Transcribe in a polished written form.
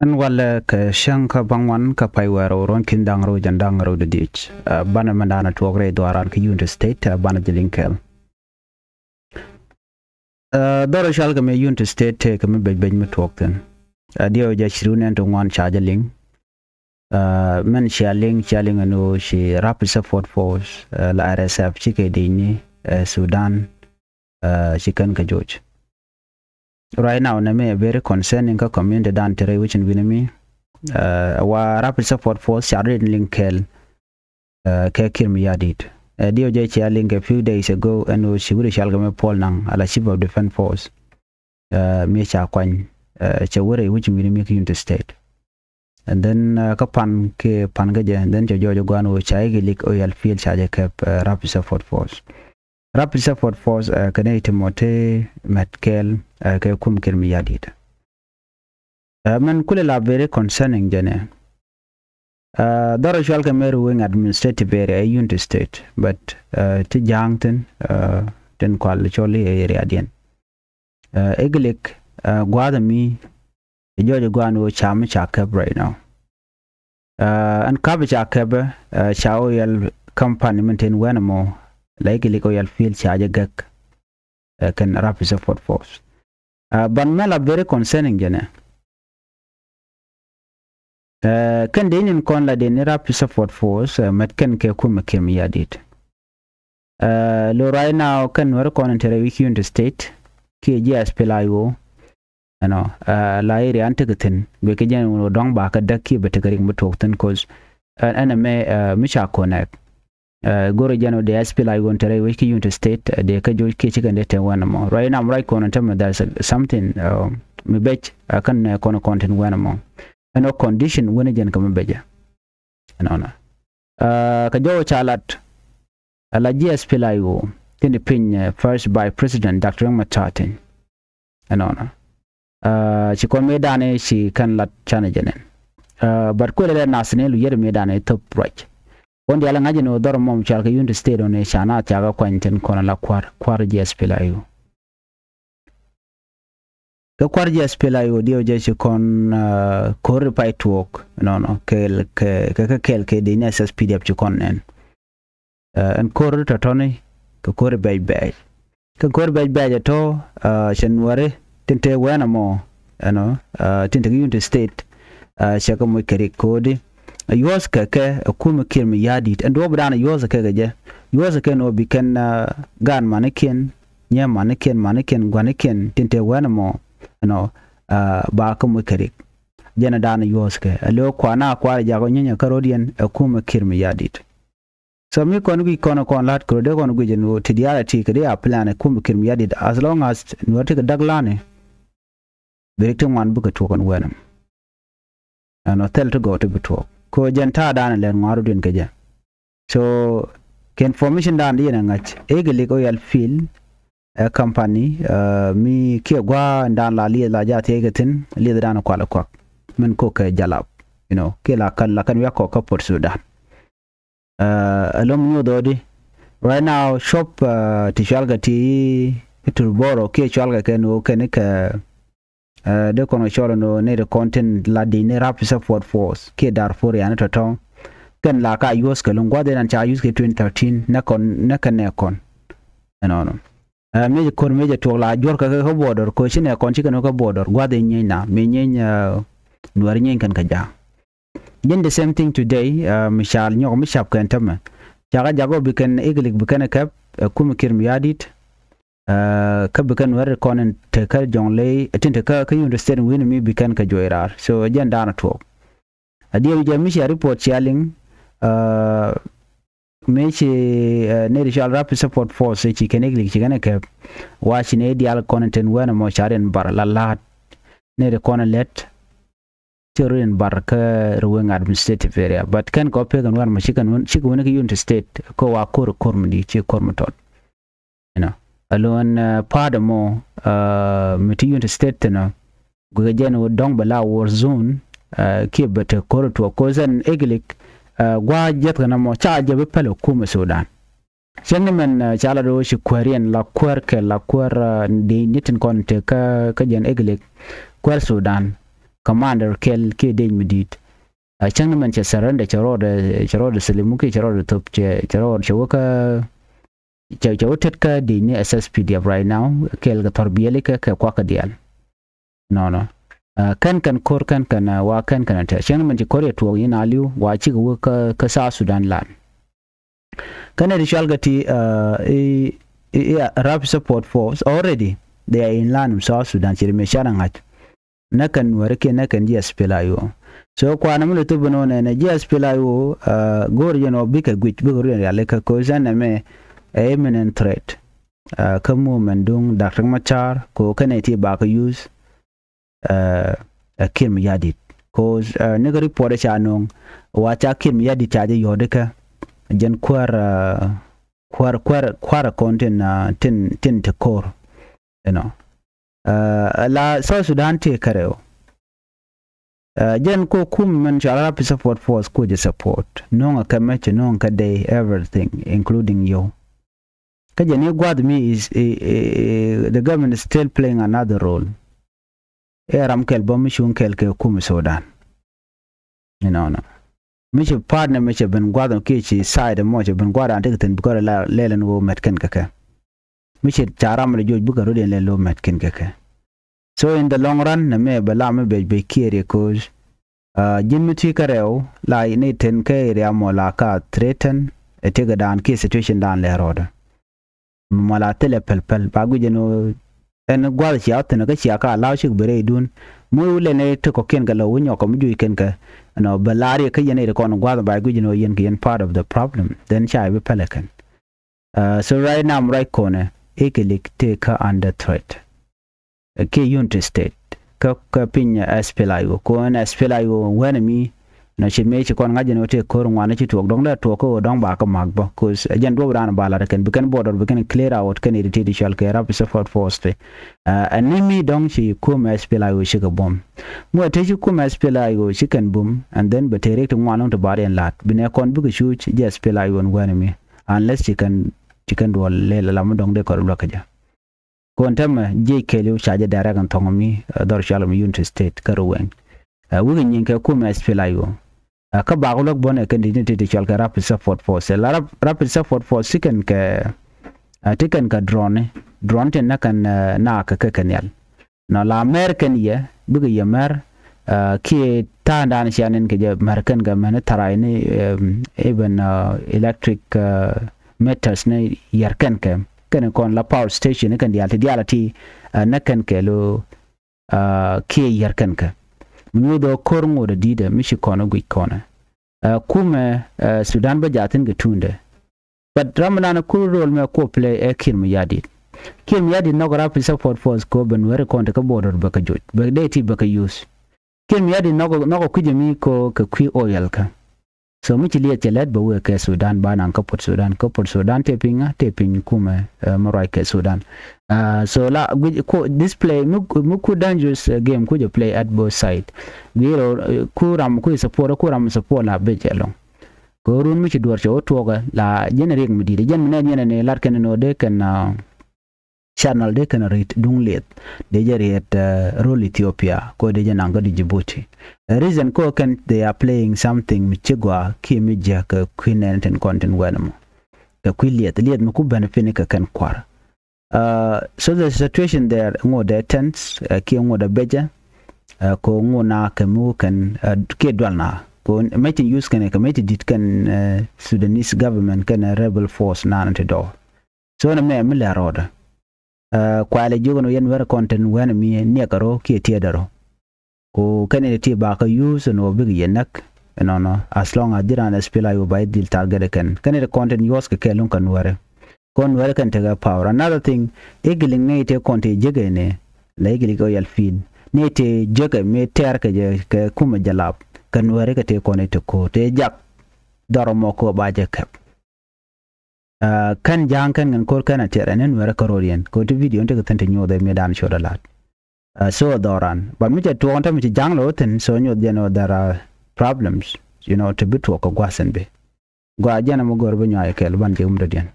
An wala ka shanka bangwan ka paiwaro ron kindangro jandangro de dich. Bana mandana tuogre dwaran ka Unity State bana jilinkel. Doro shalga me Unity State ka me bej me tuogten. Dio ja shrunen to ngwan chajaling. Men shaling ano shi Rapid Support Force la RSF chike dini Sudan chikan ka George. Right now, name very concerning ka community dan tere which in winami. Wa Rapid Support Force shared linkel ke kirmiyadit. DOJ link a few days ago and she would shall game Paul nang ala chief of defense force. Me cha kwan chawure which in winami Unity State. And then kapan ke pangaje and then Jojo Guano chaigi lik oil field charge cap Rapid Support Force. Rapid Support Force kanay Timote Metkel ke kum kirmiyadit. Man kulela very concerning jene. Doro shal kameru wing administrative area Unity State, but ti jangten ten kwal choli area dien. Egelik gwada mi Jojo Guano chama chakab right now. And cabbage akaba chao yel company maintain wenamo like oil field charge gak can Rapid Support Force. But mela very concerning jene. Kan dinin kon la den Rapid Support Force met ken ke kuma kirmiyadit. Lo right now kan wara kon intere Unity State ki GSPLIO ano la area antegatin be ke jan no dong ba ka dakki be tagaring mutokten cause ana me misha connect goro jano de SPLIO intere Unity State de ka jo ke chikan de te wanamo right now right kon intere there's something me bet kan kono content wanamo no condition wona jen kam beja anona ka jo chalat ala GSPLIO tin pin first by President Dr. Matatin anona ci kon medane ci kan lat chana jenen but ko le nasne lu yer medane top right on di ala ngaje no dor mom chal ka Unity State on e chana chaga kwanten kon la kwar GSPLIO ka kwar GSPLIO dio je ci kon kor pay talk no kel ke de NSS PDF ci kon nen en kor to toni ka kor bay ka kor bay to chen ware tinte wana mo ano tinte Unity State shaka mo kari kodi yos ka kuma kirmi yadit and do bana yos ka gaje yos ka no bikan gan manikin nya manikin gwanikin tinte wana mo ano ba ka mo kari jana dana yos ka alo kwana kwa jago nya karodian kuma kirmi yadit so mi kono lat ko de kono guje no tidiarity ka de a plan kuma kirmi yadit as long as no take daglane Directing one book at work on Wenham. And hotel to go to Butok. Ko Janta dan len Marudin Gaja. So, can formation down the Yangat, Egalic oil field, a company, me Kiagua and Dan La Lia Laja Tegatin, leader down a qualaquak, men cook a jalap, Kila can we cock up for Sudan. Along Dodi. Right now, shop Tishalga tea to borrow Kichalga can de kono cholo no ne de content la de ne Rapid Support Force ke Darfur ya to town ken la ka US ke lungwa de nan cha US ke 2013 na kon no me ko me je to la jor ka ko border ko chine kon chi kan ko border gwa de nyina me nyenya nuar nyen kan ka ja then the same thing today mishal nyo mishap kan tama jaga jago biken iglik biken kap kum kirmiyadit ka bikan war konen te ka jongle tinte ka Unity State win mi bikan ka joirar so jan dana to adiyo je mi report sharing me chi ne de Rapid Support Force chi kenegli chi kana ka wa chi ne dial content wana mo sharen bar lalat ne de konen let chirin bar ka ruwen administrative area but kan ko pe kan war ma chi kan wona ka Unity State ko wa kormdi chi kormutot alone part mo meti Unity State na gugajen wo dong bala war zone ke bata korto ko zan eglik gwa jet kana mo cha jabe palo kuma Sudan senmen chala do shi kwarian la kwar de nitin kon te ka jen eglik kwar Sudan commander kel ke den midit chang man che surrender charo de selimu ke charo de top charo chawaka tet ka de ni SSPDF right now kel ga torbiyele ka kwa ka dial no kan kor kan wa kan ta chang man che kore to yin aliu wa chi ka sa Sudan lan kan de shalgati Rapid Support Force already they are in land South Sudan chiri me sharangat nakan warke nakan ji aspelayo so kwa na mulo bono na ji aspelayo gor bika gwich bigor ya leka ko zana me imminent threat kamu mandung Dr. Machar ko kanati ba ka use kim yadit ko nigga report cha nong wacha kim yadit cha je yodeka jen kwar content tin te core la South Sudan te kareo jen ko kum man Rapid Support Force ko je support non ka match non ka day everything including you ka jeni gwad me is the government is still playing another role ram kel bom shun kel ke kum Sudan no miche partner miche ben gwad ke chi side mo che ben gwad ante ten bukore la lelen wo metken kaka miche charam le joj bukaro den le lo metken kaka so in the long run na me bala me be kire cause jimiti kareo la ni ten ke area mo la ka threaten etega dan ke situation dan le roda mala tele pel bagu jeno en gwal chi atene ka chi aka la shi bere dun mu le ne to ko ken ga lo nyo ko mu ju ken ka no balari ka yene ko no gwal bagu jeno yen part of the problem then chai be pelican so right now I'm right corner ekelik take under threat ke unit state ka pinya SPLIO ko en SPLIO when mi na shi me kon ngaje no te ko ngwana ci tok dong la to ko dong ba ka magba cause ajan do ran bala kan bikan border bikan clear out kan irritated shall ke Rapid Support Force animi dong shi ko ma SPLIO shi ga bom mo te shi ko ma SPLIO shi kan bom and then be direct ngwana to bare en lat bine kon bu shu ji SPLIO ngwana mi unless you can do le la mo dong de ko lo ka ja kon tam je kelu chaje dara kan tongomi dor shalom unit state karwen wuga nyinka ko ma SPLIO ka bagulok bon e candidate de chalka Rapid Support Force la Rapid Support Force sikan ka tikan ka drone ten nakan na ka kanel na la American ye buga ye mer ki ta dan shanen ke je American ga man tarai ni even electric meters ne yarkan ka kan kon la power station kan dialati nakan ke lo ki yarkan ka do korngo da dida mishi kono gwi kona kuma Sudan ba jatin ga tunde but ramana ku role me ko play kim yadit no Rapid Support Force ko ben were konta ka border ba ka joj ba deti ba ka use kim yadit no kuje mi ko ka kwi oil ka so michi liya chelet ba we ke Sudan ba nan ka put Sudan te ping kuma marai ke Sudan so la ko display muku dangerous game ku je play at both side giro ku ram ku support la be jelong ko run michi dor cho toga la generate mi di jen ne lar ken no de ken channel de kan rit dung let de jariet role Ethiopia ko de jananga di Djibouti reason ko kan they are playing something michigwa kimija ka queen ten content wanamo ka kwiliet liet mu ku benefit ka kan kwar so the situation there ngo de tense ki ngo de beja ko ngo na ka mu kan ke dwalna ko meeting use kan ka meeting dit kan Sudanese government kan rebel force na ante do so na me la roda kwale jogono yen wera content wen mi ne karo ke tiedaro ko kane ti ba ka use no big yenak no as long as diran SPLIO by deal target kan the content yours ke kelon kan were kon were kan tega power another thing egiling ne te content jege ne la egili go yal feed ne te jege me ter ke kuma jalab kan were ke te connect ko te jak doromo ko ba je kap kan jang kan ngan kor kana teranen wera karorian ko to video nte tante nyo de medan shodalat so doran but mi to on tam jang lo ten so nyo jeno there are problems to bit ko gwasen be gwa jana mo gor be nyaa kel ban je umdo den